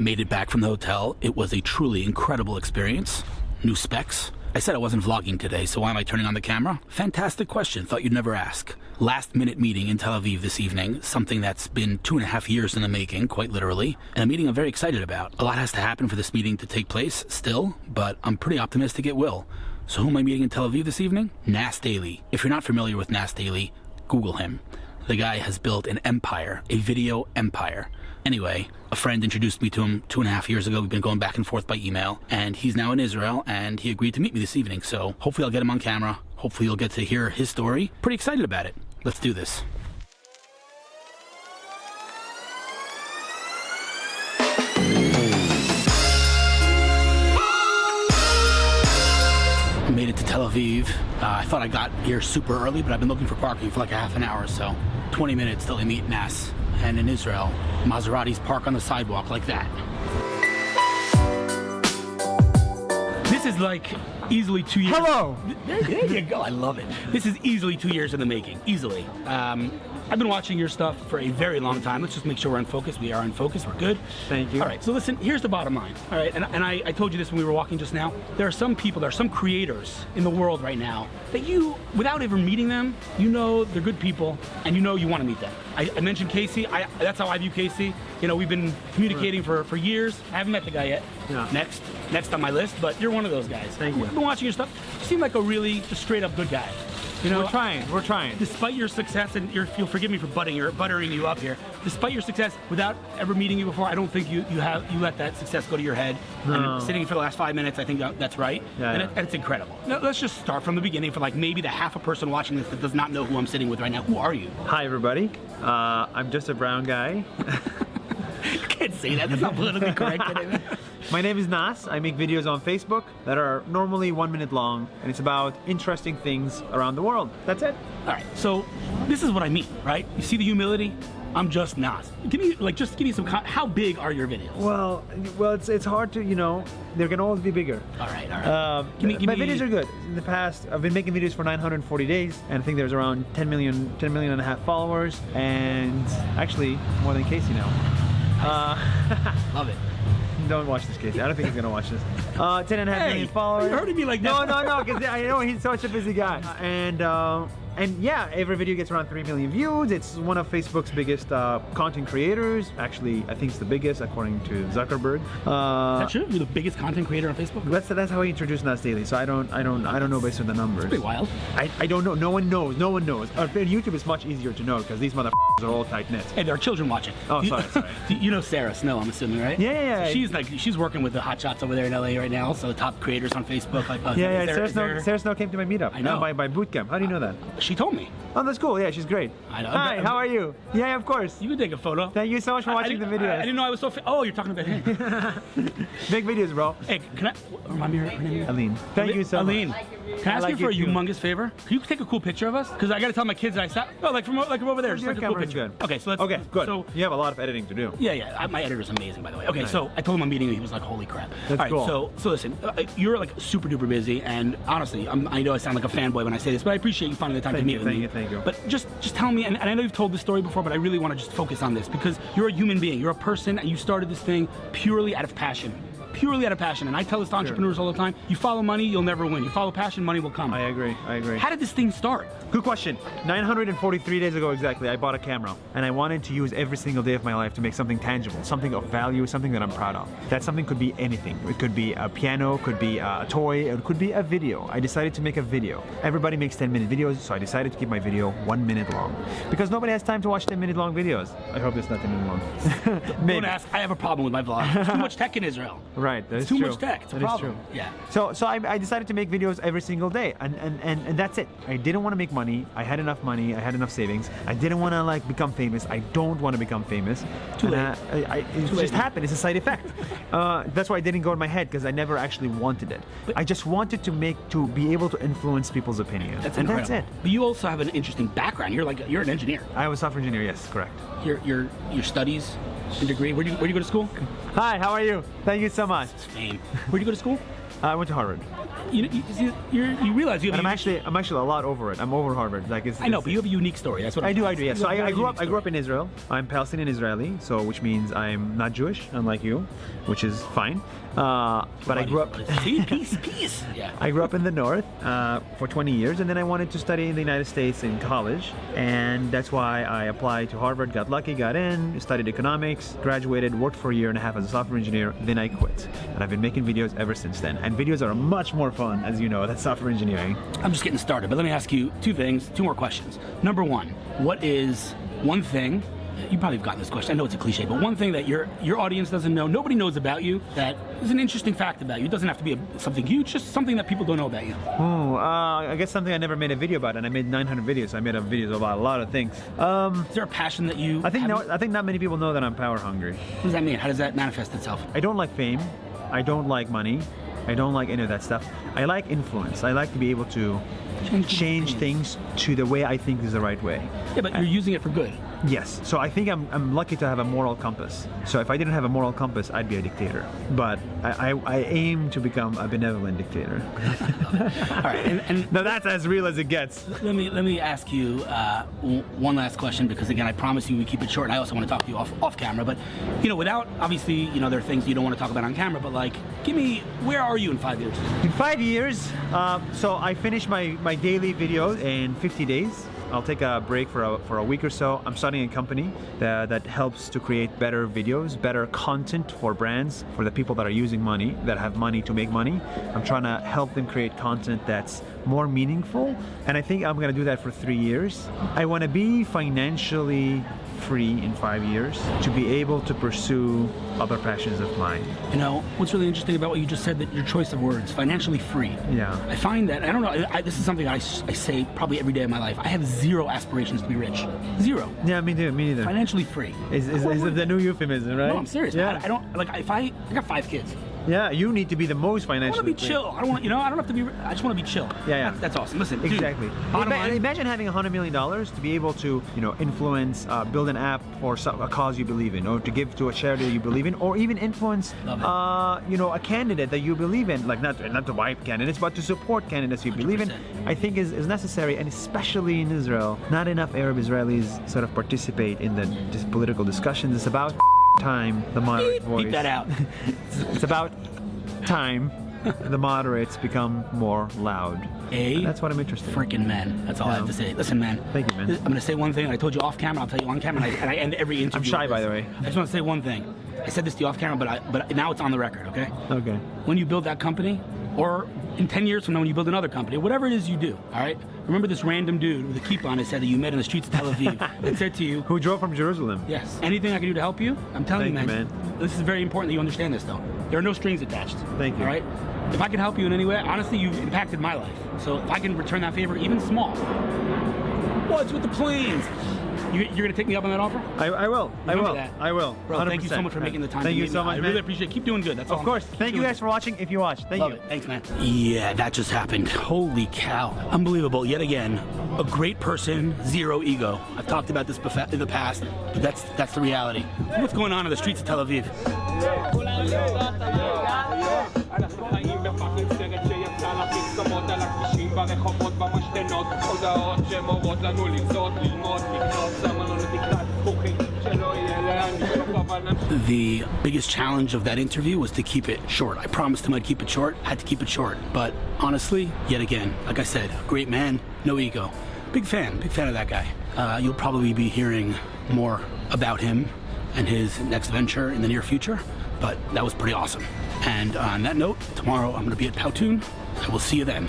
Made it back from the hotel. It was a truly incredible experience. New specs. I said I wasn't vlogging today, so why am I turning on the camera? Fantastic question. Thought you'd never ask. Last minute meeting in Tel Aviv this evening, something that's been 2.5 years in the making, quite literally, and a meeting I'm very excited about. A lot has to happen for this meeting to take place still, but I'm pretty optimistic it will. So who am I meeting in Tel Aviv this evening? Nas Daily. If you're not familiar with Nas Daily, Google him. The guy has built an empire, a video empire. Anyway, a friend introduced me to him 2.5 years ago. We've been going back and forth by email, and he's now in Israel, and he agreed to meet me this evening. So hopefully I'll get him on camera. Hopefully you'll get to hear his story. Pretty excited about it. Let's do this. Made it to Tel Aviv. I thought I got here super early, but I've been looking for parking for like a half an hour or so. 20 minutes till I meet Nas. And in Israel, Maseratis park on the sidewalk like that. This is like easily 2 years. Hello! There you go, I love it. This is easily 2 years in the making, easily. I've been watching your stuff for a very long time. Let's just make sure we're in focus. We are in focus, we're good. Thank you. All right, so listen, here's the bottom line. All right, and I told you this when we were walking just now. There are some people, there are some creators in the world right now that you, without ever meeting them, you know they're good people, and you know you want to meet them. I mentioned Casey, that's how I view Casey. You know, we've been communicating for years. I haven't met the guy yet. Yeah. Next on my list, but you're one of those guys. Thank you. I've been watching your stuff. You seem like a really just straight up good guy. You know, We're trying. Despite your success, and you'll forgive me for buttering you up here. Despite your success, without ever meeting you before, I don't think you let that success go to your head. No. And sitting for the last 5 minutes, I think that's right. Yeah, and, yeah. And it's incredible. Now, let's just start from the beginning for like maybe the half a person watching this that does not know who I'm sitting with right now. Who are you? Hi everybody. I'm just a brown guy. You can't say that. That's not politically correct. My name is Nas. I make videos on Facebook that are normally 1 minute long, and it's about interesting things around the world. That's it. All right. So this is what I mean, right? You see the humility? I'm just Nas. Give me some. How big are your videos? Well, it's hard to, you know, they can always be bigger. All right. My videos are good. In the past, I've been making videos for 940 days, and I think there's around 10 million and a half followers, and actually more than Casey now. Love it. Don't watch this, Casey. I don't think he's gonna watch this. 10.5 million followers. You're hurting me like that. No, because I know he's such a busy guy. And yeah, every video gets around 3 million views. It's one of Facebook's biggest content creators. Actually, I think it's the biggest according to Zuckerberg. Is that true? You're the biggest content creator on Facebook? That's how he introduced Nas Daily. So I don't know based on the numbers. It's pretty wild. I don't know. No one knows. YouTube is much easier to know because these motherfuckers are all tight knit. Hey, there are children watching. Oh, sorry. You know Sarah Snow, I'm assuming, right? Yeah. So she's working with the hot shots over there in LA right now. So top creators on Facebook, like Sarah Snow came to my meetup. I know. By boot camp. How do you know that? She told me. Oh, that's cool. Yeah, she's great. I know. Hi, how are you? Yeah, of course. You can take a photo. Thank you so much for watching the videos. I didn't know I was so. Oh, you're talking about him. Big videos, bro. Hey, can I? Remind me her name. Eileen. Thank you so much. Eileen. Can I ask you for a humongous favor? Can you take a cool picture of us? Because I got to tell my kids that I sat. Oh, like from over there. Just Your like a cool camera's picture. good. Okay, so let's. Okay, good. So you have a lot of editing to do. yeah. My editor's amazing, by the way. Okay, Nice. so I told him I'm meeting him. He was like, "Holy crap!" That's All right, cool. So listen, you're like super duper busy, and honestly, I know I sound like a fanboy when I say this, but I appreciate you finding the time to meet with me. Thank you. But just tell me, and I know you've told this story before, but I really want to just focus on this because you're a human being. You're a person, and you started this thing purely out of passion. Purely out of passion. And I tell this to entrepreneurs all the time, you follow money, you'll never win. You follow passion, money will come. I agree. How did this thing start? Good question. 943 days ago exactly, I bought a camera, and I wanted to use every single day of my life to make something tangible, something of value, something that I'm proud of. That something could be anything. It could be a piano, could be a toy, it could be a video. I decided to make a video. Everybody makes 10-minute videos, so I decided to keep my video 1 minute long. Because nobody has time to watch 10-minute long videos. I hope it's not 10 minute long. Don't ask, I have a problem with my vlog. There's too much tech in Israel. Right, that's too true. much tech. It's a That is problem. true. Yeah. So I decided to make videos every single day, and that's it. I didn't want to make money. I had enough money. I had enough savings. I didn't want to like become famous. I don't want to become famous. Too late. It just happened. It's a side effect. That's why it didn't go in my head because I never actually wanted it. I just wanted to be able to influence people's opinions. That's and incredible. that's it. But you also have an interesting background. You're an engineer. I was a software engineer. Yes, correct. Your studies and degree. Where do you go to school? Hi, how are you? Thank you so much. Fame. Where do you go to school? I went to Harvard. you realize you have. And I'm actually a lot over it. I'm over Harvard. Like I know, but you have a unique story. That's what I do. Yeah. So I grew up in Israel. I'm Palestinian Israeli, so which means I'm not Jewish, unlike you, which is fine. But I grew up. See, peace. Yeah. I grew up in the north for 20 years, and then I wanted to study in the United States in college, and that's why I applied to Harvard. Got lucky, got in, studied economics, graduated, worked for a year and a half as a software engineer. Then I quit, and I've been making videos ever since then. And videos are much more fun, as you know, than software engineering. I'm just getting started, but let me ask you two more questions. Number one, what is one thing? You probably have gotten this question. I know it's a cliche, but one thing that your audience doesn't know, nobody knows about you, that is an interesting fact about you. It doesn't have to be something huge, just something that people don't know about you. I guess something I never made a video about, and I made 900 videos. I made videos about a lot of things. Is there a passion that you? I think not many people know that I'm power hungry. What does that mean? How does that manifest itself? I don't like fame. I don't like money. I don't like any of that stuff. I like influence. I like to be able to change things to the way I think is the right way. Yeah, but you're using it for good. Yes. So I think I'm lucky to have a moral compass. So if I didn't have a moral compass, I'd be a dictator. But I aim to become a benevolent dictator. All right. And now that's as real as it gets. Let me ask you one last question, because again, I promise you we keep it short. And I also want to talk to you off camera. But without obviously, there are things you don't want to talk about on camera. But like, where are you in 5 years? In 5 years, so I finished my daily videos in 50 days. I'll take a break for a week or so. I'm starting a company that helps to create better videos, better content for brands, for the people that are using money, that have money to make money. I'm trying to help them create content that's more meaningful, and I think I'm going to do that for 3 years. I want to be financially free in 5 years to be able to pursue other passions of mine. What's really interesting about what you just said, that your choice of words, financially free. Yeah. I find that, I don't know, this is something I say probably every day of my life. I have zero aspirations to be rich. Zero. Yeah, me neither. Financially free. Is it the new euphemism, right? No, I'm serious. Yeah. I don't, like, I got 5 kids. Yeah, you need to be the most financially. I want to be chill. I don't want, I don't have to be. I just want to be chill. Yeah. That's awesome. Listen, exactly. Dude, imagine having $100 million to be able to, influence, build an app for a cause you believe in, or to give to a charity you believe in, or even influence, a candidate that you believe in. Like not to buy candidates, but to support candidates you 100%. Believe in. I think is necessary, and especially in Israel, not enough Arab Israelis sort of participate in the political discussions. It's about time the moderate voice. Beep that out. It's about time the moderates become more loud. That's what I'm interested in. Freaking men. That's all I have to say. Listen, man. Thank you, man. I'm going to say one thing. I told you off camera. I'll tell you on camera. And I end every interview. I'm shy, by the way. I just want to say one thing. I said this to you off camera, but now it's on the record, okay? Okay. When you build that company, or in 10 years from now when you build another company, whatever it is you do, all right? Remember this random dude with a kippah on his head that you met in the streets of Tel Aviv that said to you... Who drove from Jerusalem. Yes. Anything I can do to help you? I'm telling you, man. This is very important that you understand this, though. There are no strings attached. Thank you. All right? If I can help you in any way, honestly, you've impacted my life. So if I can return that favor, even small. What's with the planes? You're going to take me up on that offer? I will. I will. Bro, 100%. Thank you so much for making the time. Thank you so much, I really appreciate it. Keep doing good. That's all. Of course. Thank you guys for watching. If you watched, thank you. Love it. Thanks, man. Yeah, that just happened. Holy cow. Unbelievable. Yet again, a great person, zero ego. I've talked about this in the past, but that's the reality. What's going on in the streets of Tel Aviv? The biggest challenge of that interview was to keep it short. I promised him I'd keep it short, had to keep it short. But honestly, yet again, like I said, great man, no ego. Big fan of that guy. You'll probably be hearing more about him and his next venture in the near future, but that was pretty awesome. And on that note, tomorrow I'm going to be at Powtoon. I will see you then.